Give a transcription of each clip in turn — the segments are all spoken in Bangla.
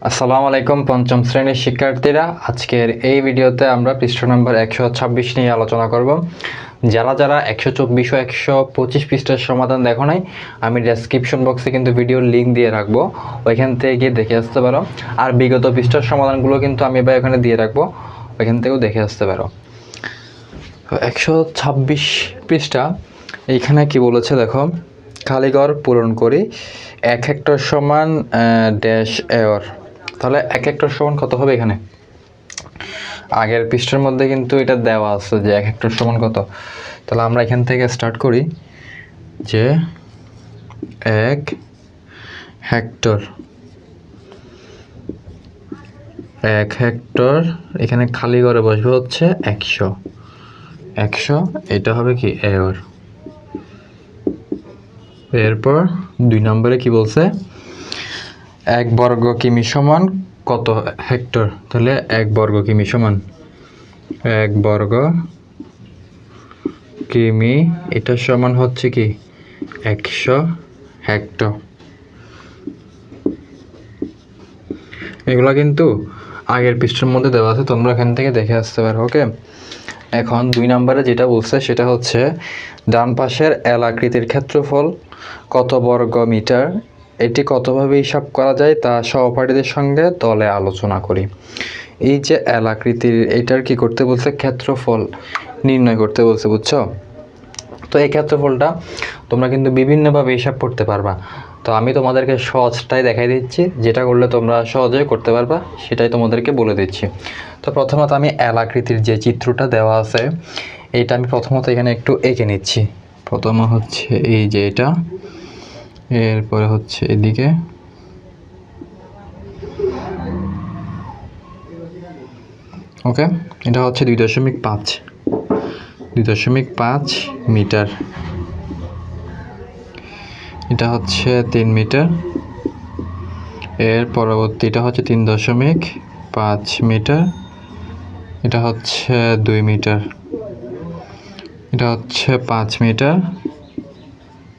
আসসালামু আলাইকুম পঞ্চম শ্রেণীর শিক্ষার্থীরা, আজকের এই ভিডিওতে আমরা পৃষ্ঠা নম্বর 126 নিয়ে আলোচনা করব। যারা যারা 124 ও 125 পৃষ্ঠার সমাধান দেখো নাই, আমি ডেসক্রিপশন বক্সে কিন্তু ভিডিওর লিঙ্ক দিয়ে রাখবো, ওইখান থেকে গিয়ে দেখে আসতে পারো। আর বিগত পৃষ্ঠার সমাধানগুলো কিন্তু আমি এবার এখানে দিয়ে রাখবো, ওইখান থেকেও দেখে আসতে পারো। 126 পৃষ্ঠা, এইখানে কি বলেছে দেখো, খালিঘর পূরণ করি। 1 হেক্টর সমান ড্যাশ এর, তাহলে 1 হেক্টর সমান কত হবে? এখানে আগের পৃষ্ঠার মধ্যে কিন্তু এটা দেওয়া আছে যে 1 হেক্টর সমান কত। তাহলে আমরা এখান থেকে স্টার্ট করি যে 1 হেক্টর, 1 হেক্টর এখানে খালি ঘরে বসবে হচ্ছে 100, এটা হবে কি এর। এরপর 2 নম্বরে কি বলছে, 1 বর্গ কিমি সমান কত হেক্টর, তাহলে 1 বর্গ কিমি সমান 1 বর্গ কিমি, এটা সমান হচ্ছে কি 100 হেক্টর। এগুলা কিন্তু আগের পৃষ্ঠার মধ্যে দেওয়া আছে, তোমরা এখান থেকে দেখে আসতে পারো। ওকে, এখন 2 নম্বরে যেটা বলছে সেটা হচ্ছে ডান পাশের এল আকৃতির ক্ষেত্রফল কত বর্গ মিটার, এটি কতভাবে হিসাব করা যায় তা সহপাঠীদের সঙ্গে দলে আলোচনা করি। এই যে এল আকৃতির, এটার কি করতে বলছে, ক্ষেত্রফল নির্ণয় করতে বলছে, বুঝছো? তো এই ক্ষেত্রফলটা তোমরা কিন্তু বিভিন্নভাবে হিসাব করতে পারবা। তো আমি তোমাদেরকে সহজটাই দেখাই দিচ্ছি, যেটা করলে তোমরা সহজেই করতে পারবা সেটাই তোমাদেরকে বলে দিচ্ছি। তো প্রথমত আমি এল আকৃতির যে চিত্রটা দেওয়া আছে, এইটা আমি প্রথমত এখানে একটু এঁকে নিচ্ছি। প্রথম হচ্ছে এই যে এটা, এরপরে হচ্ছে এদিকে, ওকে। এটা হচ্ছে 2.5 মিটার, এটা হচ্ছে 3 মিটার। এর পরবর্তীটা হচ্ছে 3.5 মিটার, এটা হচ্ছে 2 মিটার, এটা হচ্ছে 5 মিটার,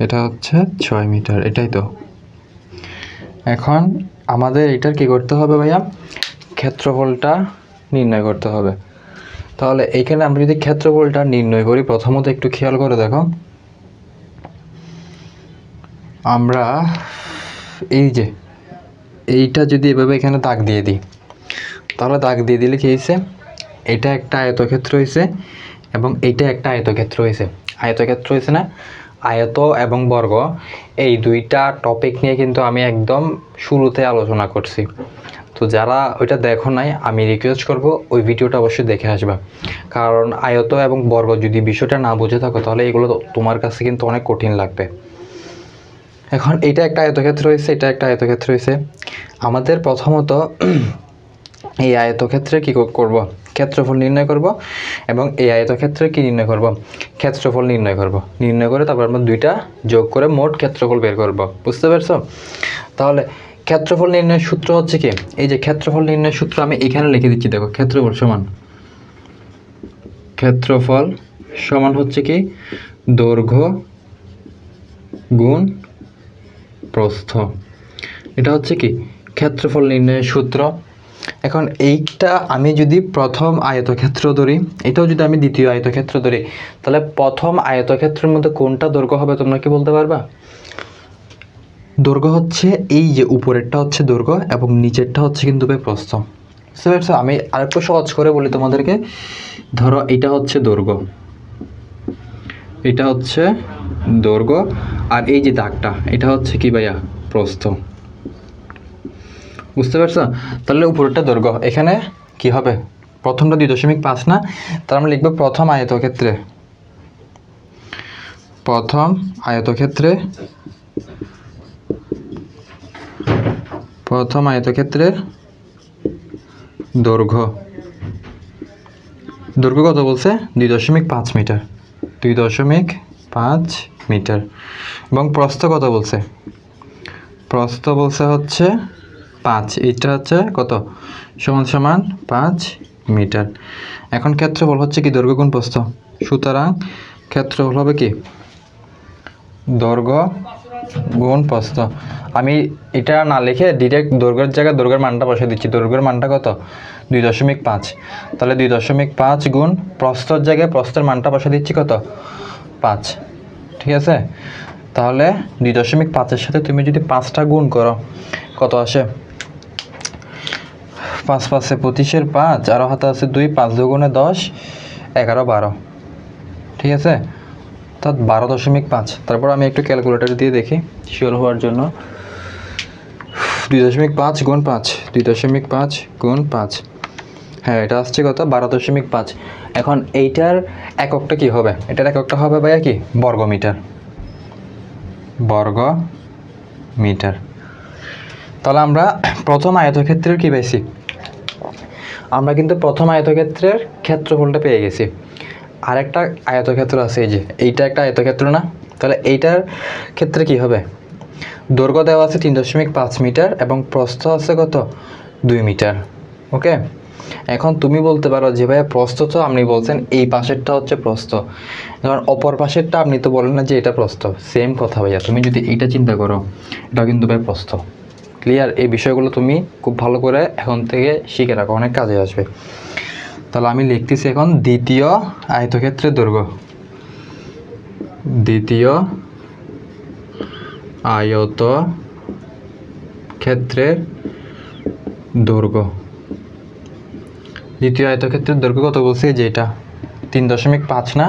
এটা হচ্ছে 6 মিটার। এটাই তো। এখন আমাদের এটার কি করতে হবে ভাইয়া, ক্ষেত্রফলটা নির্ণয় করতে হবে। তাহলে এইখানে আমরা যদি ক্ষেত্রফলটা নির্ণয় করি, প্রথমত একটু খেয়াল করে দেখো, আমরা এই যে এইটা যদি এভাবে এখানে দাগ দিয়ে দিই, তাহলে দাগ দিয়ে দিলে কি হয়েছে, এটা একটা আয়তক্ষেত্র হয়েছে এবং এইটা একটা আয়তক্ষেত্র হয়েছে। আয়তক্ষেত্র হয়েছে না? আয়ত এবং বর্গ, এই দুইটা টপিক নিয়ে কিন্তু আমি একদম শুরুতে আলোচনা করছি। তো যারা ওইটা দেখো নাই, আমি রিকোয়েস্ট করব ওই ভিডিওটা অবশ্যই দেখে আসবা, কারণ আয়ত এবং বর্গ যদি বিষয়টা না বুঝে থাকো তাহলে এগুলো তোমার কাছে কিন্তু অনেক কঠিন লাগবে। এখন এইটা একটা আয়তক্ষেত্র হয়েছে, এটা একটা আয়তক্ষেত্র হয়েছে। আমাদের প্রথমত এই আয়তক্ষেত্রে কি করব, ক্ষেত্রফল নির্ণয় করব, এবং এই আয়তক্ষেত্রে কি নির্ণয় করব, ক্ষেত্রফল নির্ণয় করব। নির্ণয় করে তারপর আমরা দুইটা যোগ করে মোট ক্ষেত্রফল বের করব। বুঝতে পারছো? তাহলে ক্ষেত্রফল নির্ণয়ের সূত্র হচ্ছে কি, এই যে ক্ষেত্রফল নির্ণয়ের সূত্র আমি এখানে লিখে দিচ্ছি, দেখো। ক্ষেত্রফল সমান হচ্ছে কি দৈর্ঘ্য গুণ প্রস্থ। এটা হচ্ছে কি ক্ষেত্রফল নির্ণয়ের সূত্র। এখন এইটা আমি যদি প্রথম আয়তক্ষেত্র ধরি, এটাও যদি আমি দ্বিতীয় আয়তক্ষেত্র ধরি, তাহলে প্রথম আয়তক্ষেত্রের মধ্যে কোনটা দৈর্ঘ্য হবে তোমরা কি বলতে পারবা? দৈর্ঘ্য হচ্ছে এই যে উপরেরটা হচ্ছে দৈর্ঘ্য এবং নিচেরটা হচ্ছে কিন্তু প্রস্থ। বুঝতে পারছো? আমি আরেকটু সহজ করে বলি তোমাদেরকে, ধরো এটা হচ্ছে দৈর্ঘ্য, এটা হচ্ছে দৈর্ঘ্য, আর এই যে দাগটা এটা হচ্ছে কি ভাইয়া, প্রস্থ। বুঝতে পারছো? তাহলে উপরেরটা দৈর্ঘ্য, এখানে কি হবে, প্রথমটা 2.5 না, তার আমরা লিখবো প্রথম আয়তক্ষেত্রের দৈর্ঘ্য কত বলছে, 2.5 মিটার, 2.5 মিটার। এবং প্রস্থ কত বলছে, প্রস্থ বলছে হচ্ছে 5, এটা হচ্ছে কত, সমান 5 মিটার। এখন ক্ষেত্রফল হচ্ছে কি দৈর্ঘ্য গুণ প্রস্থ, সুতরাং ক্ষেত্রফল হবে কি দৈর্ঘ্য গুণ প্রস্থ। আমি এটা না লিখে ডিরেক্ট দৈর্ঘ্যের জায়গায় দৈর্ঘ্যের মানটা বসে দিচ্ছি। দৈর্ঘ্যের মানটা কত? 2.5। তাহলে 2.5 গুণ প্রস্থর জায়গায় প্রস্থের মানটা বসে দিচ্ছি কত? 5। ঠিক আছে, তাহলে 2.5-এর সাথে তুমি যদি 5টা গুণ করো কত আসে? 5 5 25-এর 5, আরও হাতে আছে 2, 5 2 10, 11 12। ঠিক আছে, অর্থাৎ 12.5। তারপর আমি একটু ক্যালকুলেটর দিয়ে দেখি শিওর হওয়ার জন্য। 2.5 গুণ 5, 2.5 গুণ 5, হ্যাঁ এটা আসছে কত? 12.5। এখন এইটার এককটা কি হবে? এটার এককটা হবে ভাইয়া কি? বর্গ মিটার। বর্গ মিটার। তাহলে আমরা প্রথম আয়তক্ষেত্রের কি পাইছি? আমরা কিন্তু প্রথম আয়তক্ষেত্রের ক্ষেত্রফলটা পেয়ে গেছি। আরেকটা আয়তক্ষেত্র আছে, এই যে এইটা একটা আয়তক্ষেত্র না? তাহলে এইটার ক্ষেত্রে কি হবে? দৈর্ঘ্য দেওয়া আছে 3.5 মিটার এবং প্রস্থ আছে কত? 2 মিটার। ওকে, এখন তুমি বলতে পারো যে ভাইয়া প্রস্থ তো আপনি বলছেন এই পাশেরটা হচ্ছে প্রস্থ, যেমন অপর পাশেরটা আপনি তো বলেন না যে এটা প্রস্থ। সেম কথা ভাইয়া, তুমি যদি এইটা চিন্তা করো এটা কিন্তু ভাই প্রস্থ। ক্লিয়ার? এই বিষয়গুলো তুমি খুব ভালো করে এখন থেকে শিখে রাখো, অনেক কাজে আসবে। তাহলে আমি লিখতেছি এখন দ্বিতীয় আয়তক্ষেত্রের দৈর্ঘ্য। দ্বিতীয় আয়তক্ষেত্রের দৈর্ঘ্য। দ্বিতীয় আয়তক্ষেত্রের দৈর্ঘ্য কত বলছি? যে এটা 3.5 না?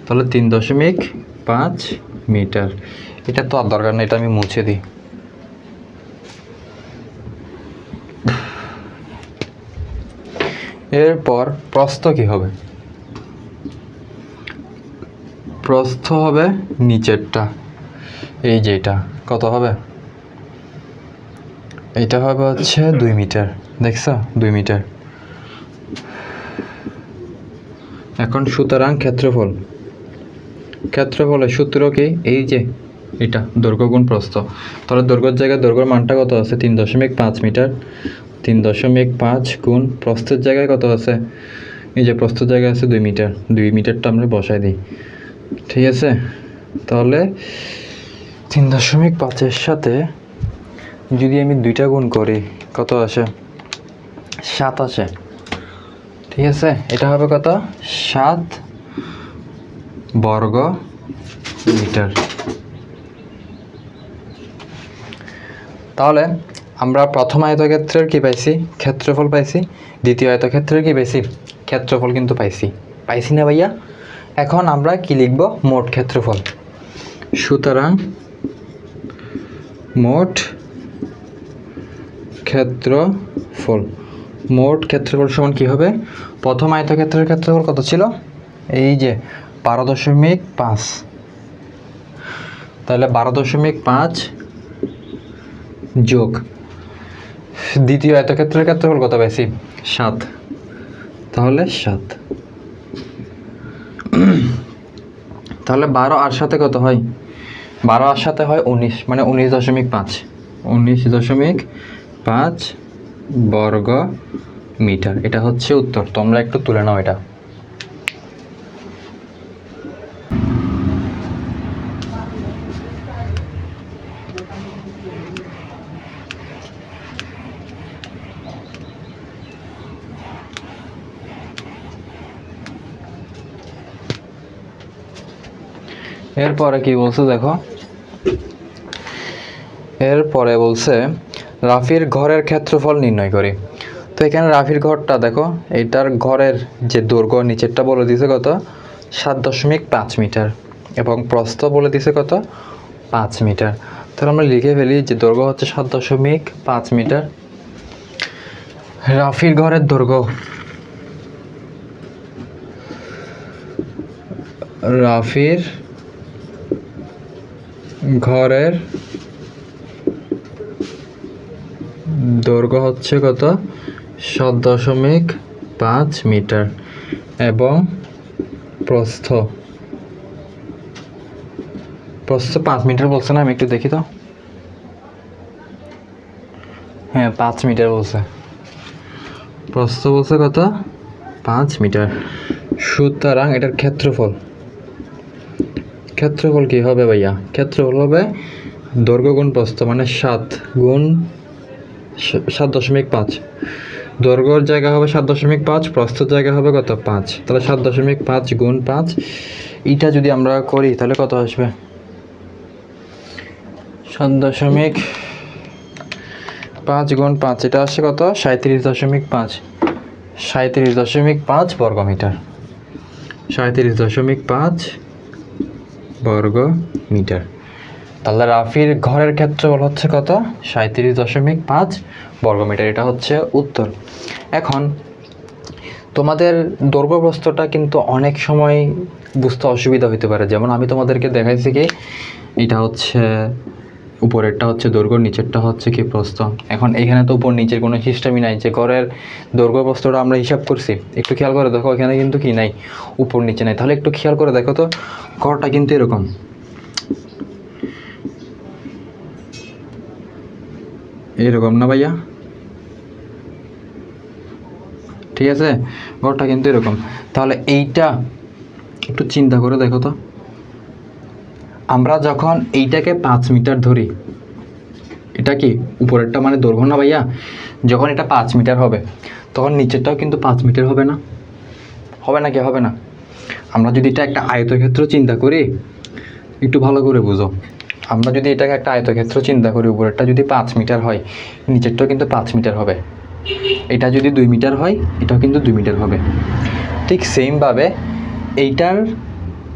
তাহলে 3.5 মিটার। এটা তো আর দরকার নেই, এটা আমি মুছে দিই। এরপর প্রস্থ কি হবে? প্রস্থ হবে নিচেরটা, এই যে এটা কত হবে? এটা হবে হচ্ছে 2 মিটার। দেখছো? 2 মিটার। এখন সুতরাং ক্ষেত্রফলের সূত্র কি? এই যে এটা দৈর্ঘ্য গুণ প্রস্থ। তাহলে দৈর্ঘ্যের জায়গায় দৈর্ঘ্যের মানটা কত আছে? 3.5 মিটার। 3.5 গুণ প্রস্থের জায়গায় কত আছে? এই যে প্রস্থের জায়গায় আছে 2 মিটার। 2 মিটারটা আমরা বসাই দিই। ঠিক আছে, তাহলে 3.5-এর সাথে যদি আমি 2টা গুণ করি কত আসে? 7 আসে। ঠিক আছে, এটা হবে কত? 7 বর্গ মিটার। তাহলে আমরা প্রথম আয়তক্ষেত্রের কি পাইছি? ক্ষেত্রফল পাইছি। দ্বিতীয় আয়তক্ষেত্রের কি পাইছি? ক্ষেত্রফল কিন্তু পাইছি না ভাইয়া? এখন আমরা কি লিখব? মোট ক্ষেত্রফল। সুতরাং মোট ক্ষেত্রফল। মোট ক্ষেত্রফল সমান কি হবে? প্রথম আয়তক্ষেত্রের ক্ষেত্রফল কত ছিল? এই যে 12.5। তাহলে 12.5 যোগ দ্বিতীয় আয়তক্ষেত্রের ক্ষেত্রফল কত পাইছি? 7। তাহলে 7। তাহলে 12 আর সাথে কত হয়? 12 আর সাথে হয় 19, মানে 19.5। 19.5 বর্গ মিটার। এটা হচ্ছে উত্তর। তোমরা একটু তুলে নাও এটা। এরপরে কি বলছে দেখো, এরপরে বলছে রাফির ঘরের ক্ষেত্রফল নির্ণয় করি। তো এখানে রাফির ঘরটা দেখো, এইটার ঘরের যে দৈর্ঘ্য নিচেরটা বলে দিছে কত? 7.5 মিটার এবং প্রস্থ বলে দিছে কত? 5 মিটার। তাহলে আমরা লিখে ফেলি যে দৈর্ঘ্য হচ্ছে 7.5 মিটার। রাফির ঘরের দৈর্ঘ্য, রাফির ঘরের দৈর্ঘ্য হচ্ছে কত? 7.5 মিটার এবং প্রস্থ 5 মিটার বলছে না? আমি একটু দেখি তো। হ্যাঁ 5 মিটার বলছে। প্রস্থ বলছে কত? 5 মিটার। সুতরাং এটার ক্ষেত্রফল কি হবে ভাইয়া? ক্ষেত্রফল হবে দৈর্ঘ্য গুণ প্রস্থ মানে 7 গুণ 7.5, দৈর্ঘ্যর জায়গা হবে 7.5, প্রস্থের জায়গা হবে কত 5, তাহলে 7.5 গুণ 5। এইটা যদি আমরা করি তাহলে কত আসবে? 7.5 গুণ 5, এটা আসছে কত? 37.5, 37.5 বর্গমিটার, 37.5 বর্গমিটার। তাহলে রাফির ঘরের ক্ষেত্রফল হচ্ছে কত? 37.5 বর্গমিটার। এটা হচ্ছে উত্তর। এখন তোমাদের দৈর্ঘ্য প্রস্থটা কিন্তু অনেক সময় বুঝতে অসুবিধা হতে পারে। যেমন আমি তোমাদেরকে দেখাইছি কি, এটা হচ্ছে উপরেরটা হচ্ছে দৈর্ঘ্য, নিচেরটা হচ্ছে কি প্রস্থ। এখন এখানে তো উপর নিচের কোনো সিস্টেমই নাই যে ঘরের দৈর্ঘ্য প্রস্থটা আমরা হিসাব করছি। একটু খেয়াল করে দেখো, এখানে কিন্তু কি নাই, উপর নিচে নাই। তাহলে একটু খেয়াল করে দেখো তো, ঘরটা কিন্তু এরকম, এরকম না ভাইয়া? ঠিক আছে, ঘরটা কিন্তু এরকম। তাহলে এইটা একটু চিন্তা করে দেখো তো, আমরা যখন এইটাকে 5 মিটার ধরি, এটা কি উপরেরটা মানে দৈর্ঘ্য না ভাইয়া? যখন এটা 5 মিটার হবে তখন নিচেরটাও কিন্তু 5 মিটার হবে না? হবে না কি হবে না? আমরা যদি এটা একটা আয়তক্ষেত্র চিন্তা করি, একটু ভালো করে বুঝো, আমরা যদি এটাকে একটা আয়তক্ষেত্র চিন্তা করি, উপরেরটা যদি 5 মিটার হয়, নিচেরটাও কিন্তু 5 মিটার হবে। এটা যদি 2 মিটার হয়, এটাও কিন্তু 2 মিটার হবে। ঠিক সেমভাবে এইটার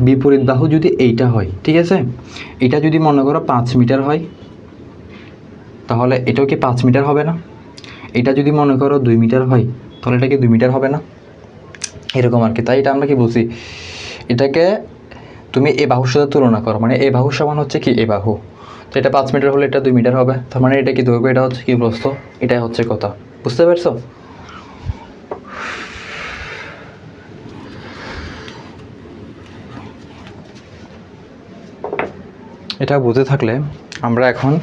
বিপরীত বাহু যদি এইটা হয়, ঠিক আছে, এটা যদি মনে করো 5 মিটার হয়, তাহলে এটাও কি 5 মিটার হবে না? এটা যদি মনে করো 2 মিটার হয়, তাহলে এটা কি 2 মিটার হবে না? এরকম আর কি। তাই এটা আমরা কি বুঝি, এটাকে তুমি এ বাহুর সাথে তুলনা করো, মানে এ বাহুর সমান হচ্ছে কি এ বাহু। তো এটা 5 মিটার হলে এটা 2 মিটার হবে, তার মানে এটা কি দৈর্ঘ্য, এটা হচ্ছে কি প্রস্থ, এটাই হচ্ছে কথা। বুঝতে পারছো? এটা বুঝে থাকলে আমরা এখন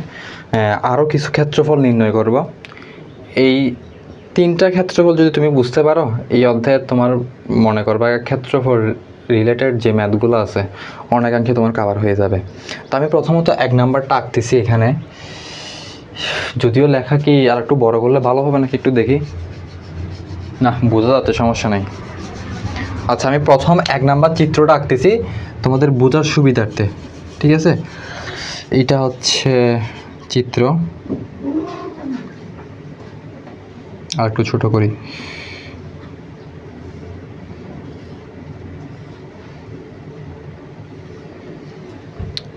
আরও কিছু ক্ষেত্রফল নির্ণয় করব। এই 3টা ক্ষেত্রফল যদি তুমি বুঝতে পারো, এই অধ্যায়ে তোমার মনে করবা ক্ষেত্রফল রিলেটেড যে ম্যাথগুলো আছে অনেকাংশে তোমার কভার হয়ে যাবে। তো আমি প্রথমত 1 নাম্বারটা আঁকতেছি এখানে, যদিও লেখা কি আর একটু বড় করলে ভালো হবে নাকি একটু দেখি, না বোঝা যাচ্ছে, সমস্যা নেই। আচ্ছা, আমি প্রথম 1 নাম্বার চিত্রটা আঁকতেছি তোমাদের বোঝার সুবিধার্থে, ঠিক আছে? এইটা হচ্ছে চিত্র, আর একটু ছোট করি।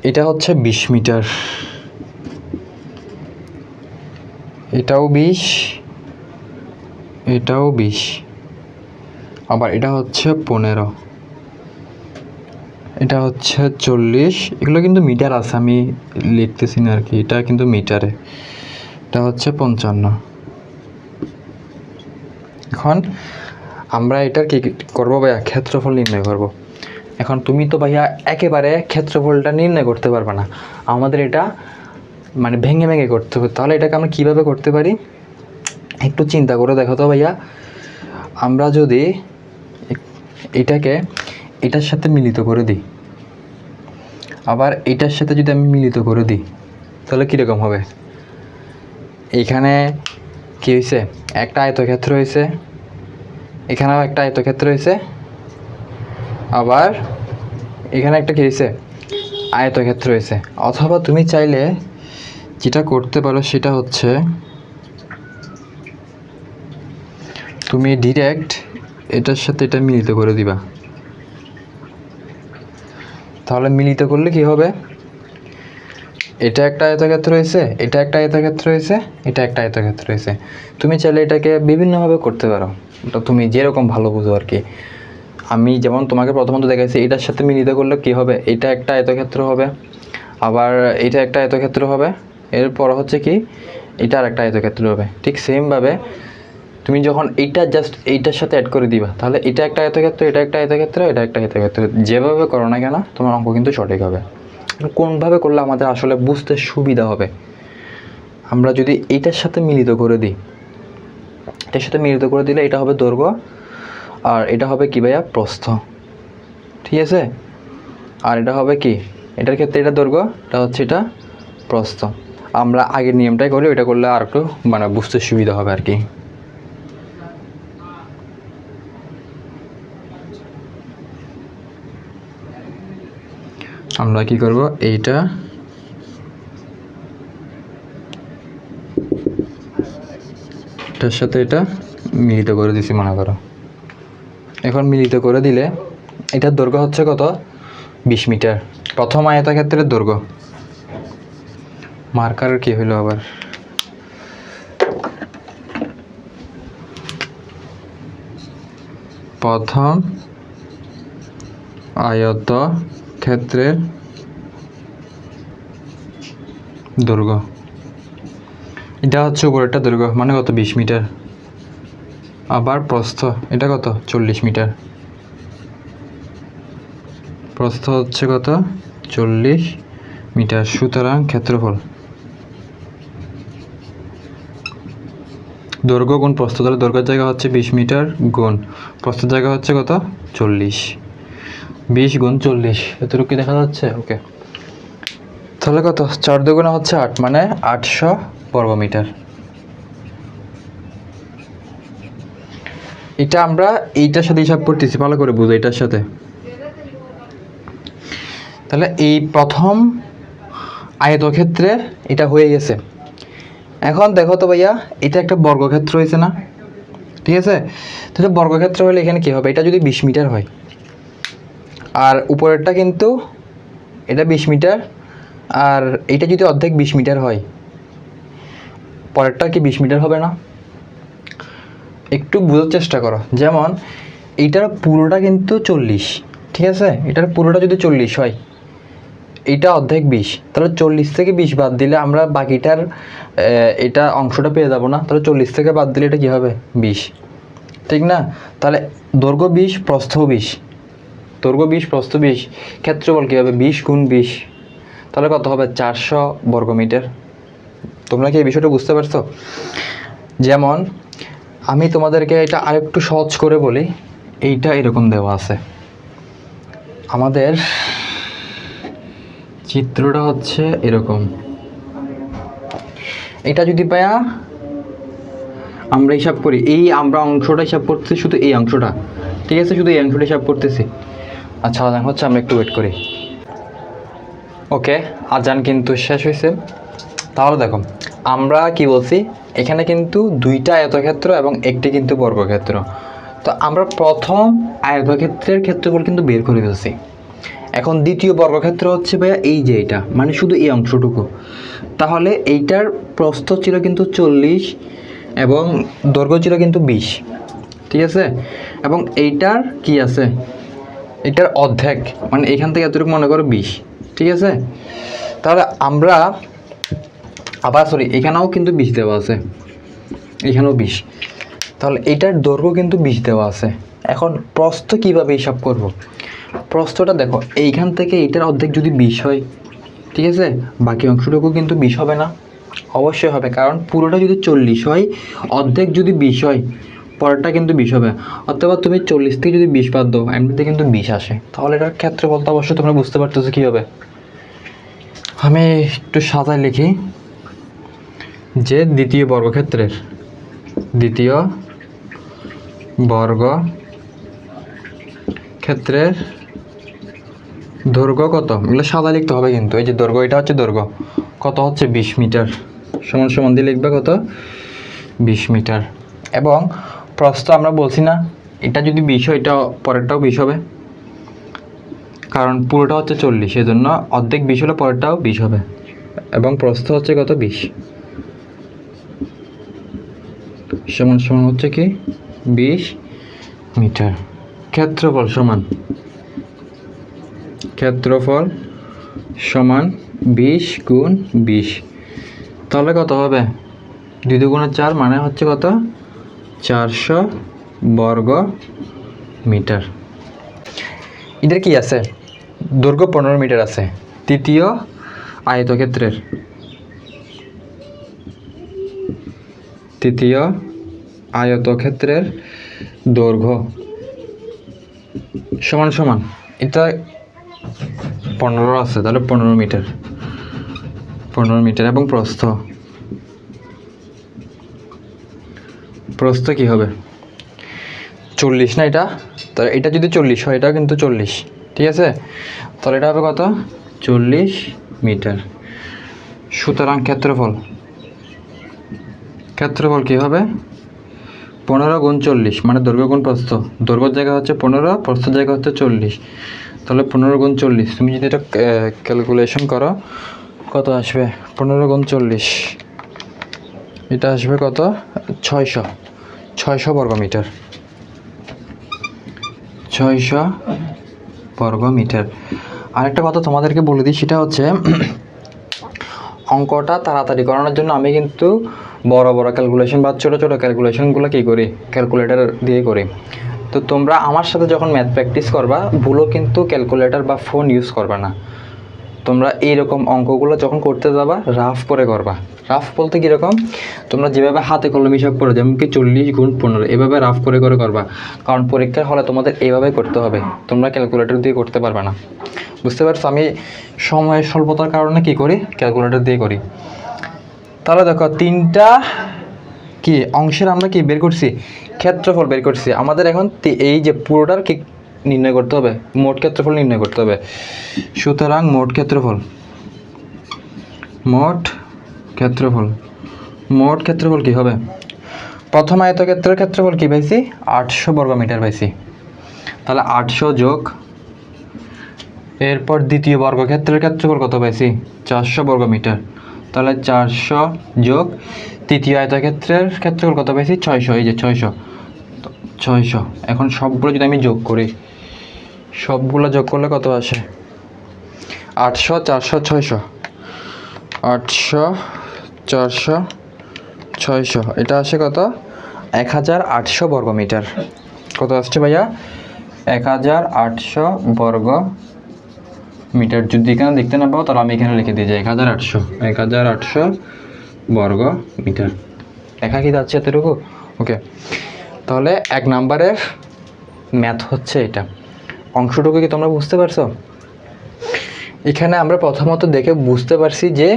এটা হচ্ছে 20 মিটার, এটাও 20, এটাও 20, আবার এটা হচ্ছে 15, এটা হচ্ছে 40। এগুলো কিন্তু মিটার আছে, আমি লিখতেছি না আর কি, এটা কিন্তু মিটারে। এটা হচ্ছে 55। এখন আমরা এটার কি করবো ভাইয়া? ক্ষেত্রফল নির্ণয় করব। এখন তুমি তো ভাইয়া একেবারে ক্ষেত্রফলটা নির্ণয় করতে পারবে না, আমাদের এটা মানে ভেঙে ভেঙে করতে হবে। তাহলে এটাকে আমরা কীভাবে করতে পারি একটু চিন্তা করে দেখো তো ভাইয়া। আমরা যদি এটাকে এটার সাথে মিলিত করে দিই, আবার এটার সাথে যদি আমি মিলিত করে দিই, তাহলে কীরকম হবে? এখানে কি হয়েছে? একটা আয়তক্ষেত্র হয়েছে, এখানেও একটা আয়তক্ষেত্র হয়েছে, আবার এখানে একটা কি হয়েছে? আয়তক্ষেত্র হয়েছে। অথবা তুমি চাইলে যেটা করতে পারো সেটা হচ্ছে তুমি ডিরেক্ট এটার সাথে এটা মিলিত করে দিবা। তাহলে মিলিত করলে কি হবে? এটা একটা আয়তক্ষেত্র হয়েছে, এটা একটা আয়তক্ষেত্র হয়েছে, এটা একটা আয়তক্ষেত্র হয়েছে। তুমি চাইলে এটাকে বিভিন্নভাবে করতে পারো, এটা তুমি যেরকম ভালো বুঝো আর কি। আমি যেমন তোমাকে প্রথমত দেখাইছি, এটার সাথে মিলিত করলে কি হবে? এটা একটা আয়তক্ষেত্র হবে, আবার এটা একটা আয়তক্ষেত্র হবে, এরপর হচ্ছে কি এটা আর একটা আয়তক্ষেত্র হবে। ঠিক সেমভাবে তুমি যখন এইটা জাস্ট এইটার সাথে অ্যাড করে দিবা, তাহলে এটা একটা আয়তক্ষেত্র, এটা একটা আয়তক্ষেত্র, এটা একটা আয়তক্ষেত্র। যেভাবে করো না কেন তোমার অঙ্ক কিন্তু সঠিক হবে। কোনভাবে করলে আমাদের আসলে বুঝতে সুবিধা হবে? আমরা যদি এইটার সাথে মিলিত করে দিই, এটার সাথে মিলিত করে দিলে এটা হবে দৈর্ঘ্য, আর এটা হবে কি ভাইয়া? প্রস্থ। ঠিক আছে? আর এটা হবে কি? এটার ক্ষেত্রে এটা দৈর্ঘ্য, এটা হচ্ছে এটা প্রস্থ। আমরা আগের নিয়মটাই করি, ওইটা করলে আর একটু মানে বুঝতে সুবিধা হবে আর কি। আমরা কি করব, এইটা এটার সাথে এটা মিলিত করে দিছি মনে করো। এখন মিলিত করে দিলে এটার দৈর্ঘ্য হচ্ছে কত, 20 মিটার। প্রথম আয়তক্ষেত্রের দৈর্ঘ্য, মার্কারের কি হইলো আবার, প্রথম আয়তক্ষেত্রের দৈর্ঘ্য, এটা হচ্ছে উপরেরটা দৈর্ঘ্য মানে কত, 20 মিটার। আবার প্রস্থ, এটা কত, 40 মিটার। প্রস্থ হচ্ছে কত, 40 মিটার। সুতরাং ক্ষেত্রফল, দৈর্ঘ্য গুণ প্রস্থ, তাহলে দৈর্ঘ্যের জায়গা হচ্ছে 20 মিটার গুণ প্রস্থের জায়গা হচ্ছে কত, 40। 20 গুণ 40, এতটুকু কি দেখা যাচ্ছে? ওকে, তাহলে কত, 4 দুগুণে হচ্ছে 8, মানে 800 বর্গমিটার। এটা আমরা এইটার সাথে হিসাব করতেছি, ভালো করে বুঝো এটার সাথে। তাহলে এই প্রথম আয়তক্ষেত্রে এটা হয়ে গেছে। এখন দেখো তো ভাইয়া, এটা একটা বর্গক্ষেত্র হয়েছে না, ঠিক আছে? তাহলে বর্গক্ষেত্র হলে এখানে কি হবে, এটা যদি 20 মিটার হয় আর উপরেরটা কিন্তু এটা 20 মিটার, আর এটা যদি অর্ধেক 20 মিটার হয়, পরেরটা কি 20 মিটার হবে না? একটু বোঝার চেষ্টা করো। যেমন এইটার পুরোটা কিন্তু 40, ঠিক আছে? এটার পুরোটা যদি 40 হয়, এইটা অর্ধেক 20, তাহলে 40 থেকে 20 বাদ দিলে আমরা বাকিটার এটা অংশটা পেয়ে যাব না? তাহলে 40 থেকে বাদ দিলে এটা কী হবে, 20, ঠিক না? তাহলে দৈর্ঘ্য 20, প্রস্থ 20, দৈর্ঘ্য 20, প্রস্থ 20, ক্ষেত্রফল কী হবে, 20 গুণ 20, তাহলে কত হবে, 400 বর্গমিটার। তোমরা কি এই বিষয়টা বুঝতে পারছো? যেমন আমি তোমাদেরকে এটা আরেকটু সহজ করে বলি। এইটা এরকম দেওয়া আছে, আমাদের চিত্রটা হচ্ছে এরকম। এটা যদি পায়া আমরা হিসাব করি, এই আমরা অংশটা হিসাব করতেছি, শুধু এই অংশটা, ঠিক আছে? শুধু এই অংশটা হিসাব করতেছি। আচ্ছা, আজান হচ্ছে, আমরা একটু ওয়েট করি। ওকে, আজান কিন্তু শেষ হয়েছে। তাহলে দেখো, আমরা কি বলছি, এখানে কিন্তু দুইটা আয়তক্ষেত্র এবং একটি কিন্তু বর্গক্ষেত্র। তো আমরা প্রথম আয়তক্ষেত্রের ক্ষেত্রফল কিন্তু বের করে ফেলছি। এখন দ্বিতীয় বর্গক্ষেত্র হচ্ছে ভাইয়া এই যে এটা, মানে শুধু এই অংশটুকু। তাহলে এইটার প্রস্থ ছিল কিন্তু 40 এবং দৈর্ঘ্য ছিল কিন্তু 20, ঠিক আছে? এবং এইটার কি আছে, এটার অর্ধেক, মানে এখান থেকে এতটুকু মনে করো 20, ঠিক আছে? তাহলে আমরা আবার সরি, এখানেও কিন্তু 20 দেওয়া আছে, এখানেও 20, তাহলে এইটার দৈর্ঘ্য কিন্তু 20 দেওয়া আছে। এখন প্রস্থ কিভাবে হিসাব করব? প্রস্থটা দেখো, এইখান থেকে এইটার অর্ধেক যদি 20 হয়, ঠিক আছে, বাকি অংশটুকু কিন্তু 20 হবে না? অবশ্যই হবে, কারণ পুরোটা যদি 40 হয়, অর্ধেক যদি 20 হয়, পরেরটা কিন্তু 20 হবে। অথবা তুমি 40 থেকে যদি 20 বাদ দাও, এমনিতে কিন্তু 20 আসে। তাহলে এটার ক্ষেত্রফল তো অবশ্যই তোমরা বুঝতে পারতেছো কী হবে। আমি একটু সাজায় লিখি যে দ্বিতীয় বর্গক্ষেত্রের দৈর্ঘ্য কত, এগুলো সাদা লিখতে হবে কিন্তু। এই যে দৈর্ঘ্য, এটা হচ্ছে দৈর্ঘ্য, কত হচ্ছে, 20 মিটার, সমান সমান দিয়ে লিখবে কত, 20 মিটার। এবং প্রস্থ আমরা বলছি না, এটা যদি 20 হয়, এটা পরেরটাও 20 হবে, কারণ পুরোটা হচ্ছে 40, এই জন্য অর্ধেক 20 হলে পরেরটাও 20 হবে। এবং প্রস্থ হচ্ছে কত, 20, সমান সমান হচ্ছে কি 20 মিটার। ক্ষেত্রফল সমান 20 গুণ 20, তাহলে কত হবে, 2 দুগুণে 4, মানে হচ্ছে কত, 400 বর্গ মিটার। এদের কি আছে, দৈর্ঘ্য 15 মিটার আছে তৃতীয় আয়তক্ষেত্রের দৈর্ঘ্য সমান সমান, এটা 15 আছে, তাহলে 15 মিটার। 15 মিটার এবং প্রস্থ কি হবে 40 না এটা, তাহলে এটা যদি 40 হয় এটাও কিন্তু 40, ঠিক আছে, তাহলে এটা হবে কত 40 মিটার। সুতরাং ক্ষেত্রফল কি হবে 15 গুণ 40, মানে দৈর্ঘ্য গুণ প্রস্থ, দৈর্ঘ্যের জায়গা হচ্ছে 15, প্রস্থের জায়গা হচ্ছে 40, তাহলে 15 গুণ 40, তুমি যদি এটা ক্যালকুলেশন করো কত আসবে 15 গুণ 40, এটা আসবে কত 600 বর্গ মিটার, 600 বর্গ মিটার। আরেকটা কথা তোমাদেরকে বলে দিই, সেটা হচ্ছে অঙ্কটা তাড়াতাড়ি করানোর জন্য আমি কিন্তু বড় বড় ক্যালকুলেশন বা ছোটো ছোটো ক্যালকুলেশনগুলো কী করি ক্যালকুলেটর দিয়ে করি। তো তোমরা আমার সাথে যখন ম্যাথ প্র্যাকটিস করবা ভুলও কিন্তু ক্যালকুলেটর বা ফোন ইউজ করবা না। তোমরা এইরকম অঙ্কগুলো যখন করতে যাবা রাফ করে করবা। রাফ বলতে কীরকম, তোমরা যেভাবে হাতে কলমে হিসাব করো, যেমন কি 40 গুণ 15 এভাবে রাফ করে করবা, কারণ পরীক্ষার হলে তোমাদের এইভাবে করতে হবে, তোমরা ক্যালকুলেটর দিয়ে করতে পারবে না। বুঝতে পারছো, আমি সময়ের স্বল্পতার কারণে কি করি ক্যালকুলেটর দিয়ে করি। তাহলে দেখো তিনটা কি অংশের আমরা কি বের করছি ক্ষেত্রফল বের করছি, আমাদের এখন এই যে পুরোটার কি নির্ণয় করতে হবে, মোট ক্ষেত্রফল নির্ণয় করতে হবে। সুতরাং মোট ক্ষেত্রফল কি হবে, প্রথম আয়তক্ষেত্রের ক্ষেত্রফল কি পাইছি 800 বর্গ মিটার পাইছি, তাহলে 800 যোগ, এরপর দ্বিতীয় বর্গক্ষেত্রের ক্ষেত্রফল কত পাইছি 400 বর্গ মিটার, তাহলে 400 যোগ তৃতীয় আয়তক্ষেত্রের ক্ষেত্রফল কত পাইছি 600, এই যে 600। এখন সবগুলো যদি আমি যোগ করি, সবগুলো যোগ করলে কত আসে 800 400 600, 800 400 600, এটা আসে কত 1800 বর্গ মিটার। কত আসছে ভাইয়া 1800 বর্গ মিটার। যদি এখানে দেখতে না পাও তাহলে আমি এখানে লিখে দিয়ে যাই 1800 বর্গ মিটার, লেখা কি যাচ্ছে এতটুকু? ওকে, তাহলে 1 নম্বরের ম্যাথ হচ্ছে এটা। অংশটুকু কি তোমরা বুঝতে পারছো? এখানে আমরা প্রথমত দেখে বুঝতে পারছি যে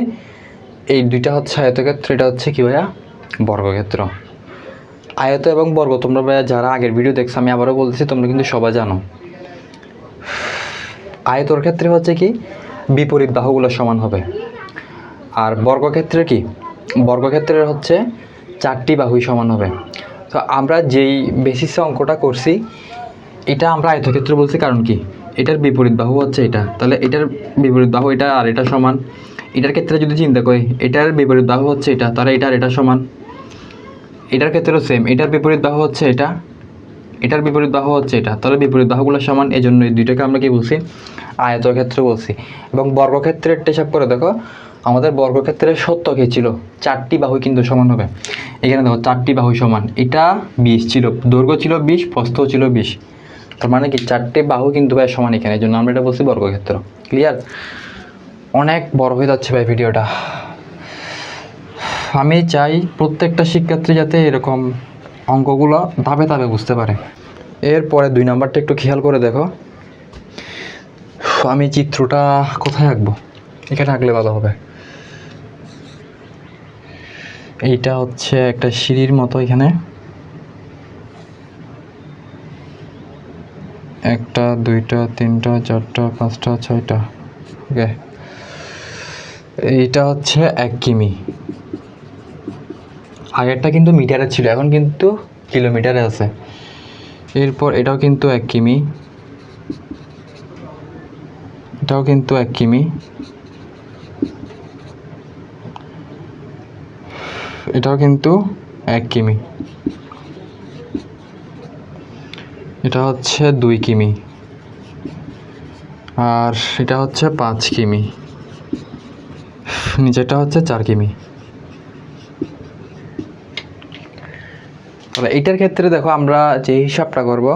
এই দুইটা হচ্ছে আয়তক্ষেত্র, এটা হচ্ছে কি ভাইয়া বর্গক্ষেত্র। আয়ত এবং বর্গ তোমরা ভাইয়া যারা আগের ভিডিও দেখছো, আমি আবারও বলতেছি, তোমরা কিন্তু সবাই জানো। আয়তর ক্ষেত্রে হচ্ছে কি বিপরীত বাহুগুলো সমান হবে, আর বর্গক্ষেত্রে কি বর্গক্ষেত্রের হচ্ছে 4টি বাহুই সমান হবে। তো আমরা যেই বেসিসে অঙ্কটা করছি এটা আমরা আয়তক্ষেত্র বলছি, কারণ কি এটার বিপরীত বাহু হচ্ছে এটা, তাহলে এটার বিপরীত বাহু এটা আর এটা সমান। এটার ক্ষেত্রে যদি চিন্তা করি এটার বিপরীত বাহু হচ্ছে এটা, তাহলে এটা আর এটা সমান। এটার ক্ষেত্রেও সেম, এটার বিপরীত বাহু হচ্ছে এটা, এটার বিপরীত বাহু হচ্ছে এটা, তাহলে বিপরীত বাহুগুলো সমান। এই জন্য এই দুইটাকে আমরা কি বলছি আয়তক্ষেত্র বলছি। এবং বর্গক্ষেত্রের হিসাব করে দেখো, আমাদের বর্গক্ষেত্রের সত্য কি ছিল 4টি বাহু কিন্তু সমান হবে। এখানে দেখো 4টি বাহু সমান, এটা 20 ছিল, দৈর্ঘ্য ছিল 20, প্রস্থও ছিল 20, তার মানে কি 4টি বাহু কিন্তু ভাই সমান এখানে, এই জন্য আমরা এটা বলছি বর্গক্ষেত্র। ক্লিয়ার? অনেক বড় হয়ে যাচ্ছে ভাই ভিডিওটা। আমি চাই প্রত্যেকটা শিক্ষার্থী যাতে এরকম অঙ্কগুলো ধাপে ধাপে বুঝতে পারে। এরপরে 2 নাম্বারটা একটু খেয়াল করে দেখো, আমি চিত্রটা কোথায় আঁকবো, এখানে আঁকলে ভালো হবে। এইটা হচ্ছে একটা সিঁড়ির মতো, এখানে 1টা 2টা 3টা 4টা 5টা 6টা। ওকে, এইটা হচ্ছে 1 কিমি। আগেরটা কিন্তু মিটারে ছিল, এখন কিন্তু কিলোমিটারে আছে। এরপর এটাও কিন্তু 1 কিমি, এটাও কিন্তু 1 কিমি, এটাও কিন্তু 1 কিমি, এটা হচ্ছে 2 কিমি, আর এটা হচ্ছে 5 কিমি, নিচেটা হচ্ছে 4 কিমি। তাহলে এইটার ক্ষেত্রে দেখো আমরা যে হিসাবটা করব,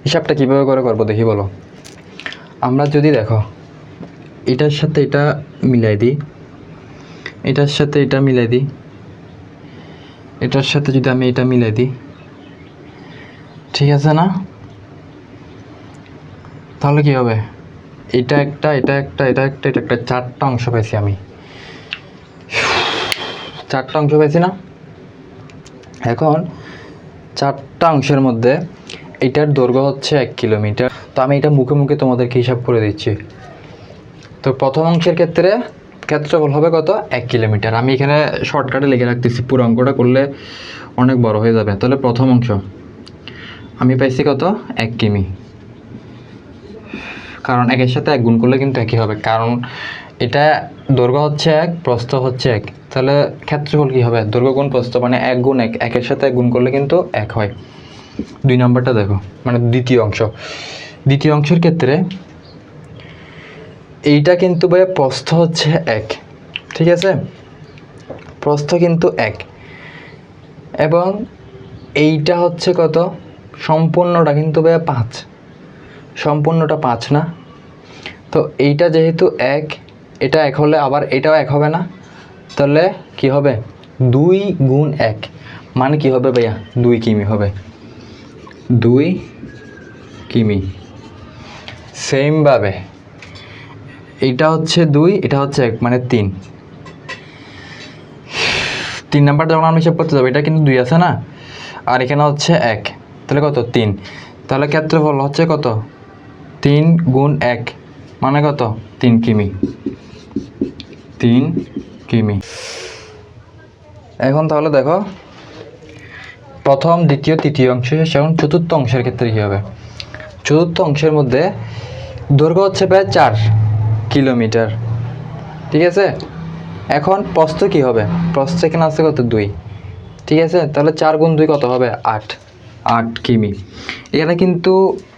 হিসাবটা কীভাবে করব দেখি বলো। আমরা যদি দেখো এটার সাথে এটা মিলাই দিই, এটার সাথে এটা মিলাই দিই, এটার সাথে যদি আমি এটা মিলাই দিই, ঠিক আছে না? তাহলে কি হবে এটা একটা, এটা একটা, এটা একটা, এটা একটা, 4টা অংশ পাইছি আমি। 4টা অংশ পাইছি না? এখন 4টা অংশের মধ্যে এটার দৈর্ঘ্য হচ্ছে 1 কিলোমিটার। তো আমি এটা মুখে মুখে তোমাদেরকে হিসাব করে দিচ্ছি। তো প্রথম অংশের ক্ষেত্রে ক্ষেত্রফল হবে কত? 1 কিলোমিটার। আমি এখানে শর্টকাটে লিখে রাখতেছি, পুরো অঙ্কটা করলে অনেক বড় হয়ে যাবে। তাহলে প্রথম অংশ আমি পাইছি কত? 1 কিমি। কারণ একের সাথে 1 গুণ করলে কিন্তু একই হবে, কারণ এটা দৈর্ঘ্য হচ্ছে 1, প্রস্থ হচ্ছে 1। তাহলে ক্ষেত্রফল কী হবে? দৈর্ঘ্য গুণ প্রস্থ, মানে 1 গুণ 1, একের সাথে 1 গুণ করলে কিন্তু 1 হয়। 2 নম্বরটা দেখো, মানে দ্বিতীয় অংশ। দ্বিতীয় অংশের ক্ষেত্রে এইটা কিন্তু ভাই প্রস্থ হচ্ছে 1, ঠিক আছে? প্রস্থ কিন্তু 1, এবং এইটা হচ্ছে কত? সম্পূর্ণটা কিন্তু ভাই 5, সম্পূর্ণটা 5 না? তো এইটা যেহেতু 1, এটা 1 হলে আবার এটাও 1 হবে না? তাহলে কি হবে? 2 গুণ 1 মানে কি হবে ভাইয়া? 2 কিমি হবে। 2 কিমি। সেমভাবে এইটা হচ্ছে 2, এটা হচ্ছে 1, মানে 3। 3 নাম্বারটা যখন আমি হিসাব করতে যাবো, এটা কিন্তু 2 আছে না, আর এখানে হচ্ছে 1, তাহলে কত? 3। তাহলে ক্ষেত্রফল হচ্ছে কত? 3 গুণ 1 মানে কত? 3 কিমি। 3 কিমি। এখন তাহলে দেখো, প্রথম, দ্বিতীয়, তৃতীয় অংশ শেষ, এখন চতুর্থ অংশের ক্ষেত্রে কী হবে? চতুর্থ অংশের মধ্যে দৈর্ঘ্য হচ্ছে প্রায় 4 কিলোমিটার, ঠিক আছে? এখন প্রস্থ কী হবে? প্রস্থ এখানে আছে কত? 2, ঠিক আছে? তাহলে 4 গুণ 2 কত হবে? 8 কিমি। এখানে কিন্তু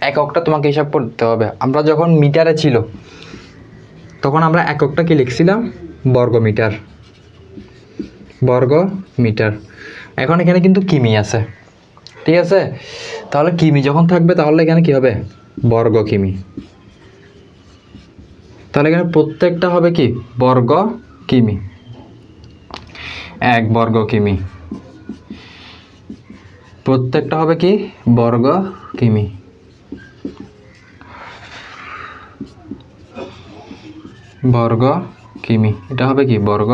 এককটা তোমাকে হিসাব করতে হবে। আমরা যখন মিটারে ছিল তখন আমরা এককটা কি লিখছিলাম? বর্গমিটার। বর্গমিটার। এখন এখানে কিন্তু কিমি আছে, ঠিক আছে? তাহলে কিমি যখন থাকবে তাহলে এখানে কি হবে? বর্গ কিমি। তাহলে এখানে প্রত্যেকটা হবে কি? বর্গ কিমি। 1 বর্গ কিমি। প্রত্যেকটা হবে কি? বর্গ কিমি। বর্গ কিমি, এটা হবে কি? বর্গ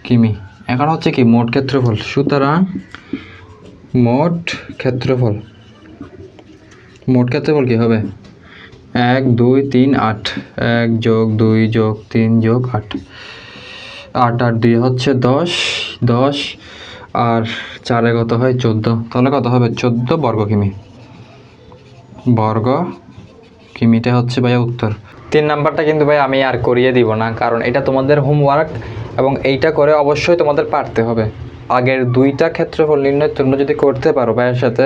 কিমি। এখন হচ্ছে কি? মোট ক্ষেত্রফল। সুতরাং মোট ক্ষেত্রফল, মোট ক্ষেত্রফল কি হবে? 1 2 3 8, 1 যোগ 2 যোগ 3 যোগ 8, 8 আর 2 হচ্ছে 10, 10 আর 4 কত হয়? 14। তাহলে কত হবে? 14 বর্গ কিমি। বর্গ কিমিটা হচ্ছে ভাইয়া উত্তর। 3 নাম্বারটা কিন্তু ভাই আমি আর করিয়ে দিব না, কারণ এটা তোমাদের হোমওয়ার্ক, এবং এইটা করে অবশ্যই তোমাদের পারতে হবে। আগের 2টা ক্ষেত্রফল নির্ণয় তোমরা যদি করতে পারো ভাইয়ের সাথে,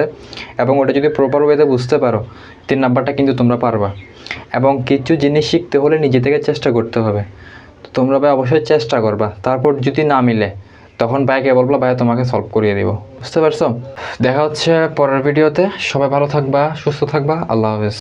এবং ওটা যদি প্রপার ওয়েতে বুঝতে পারো, 3 নাম্বারটা কিন্তু তোমরা পারবা। এবং কিছু জিনিস শিখতে হলে নিজে থেকে চেষ্টা করতে হবে। তো তোমরা ভাই অবশ্যই চেষ্টা করবা। তারপর যদি না মিলে তখন ভাইকে বলবো, ভাই তোমাকে সলভ করিয়ে দিব। বুঝতে পারছো? দেখা হচ্ছে পরের ভিডিওতে। সবাই ভালো থাকবা, সুস্থ থাকবা। আল্লাহ হাফেজ।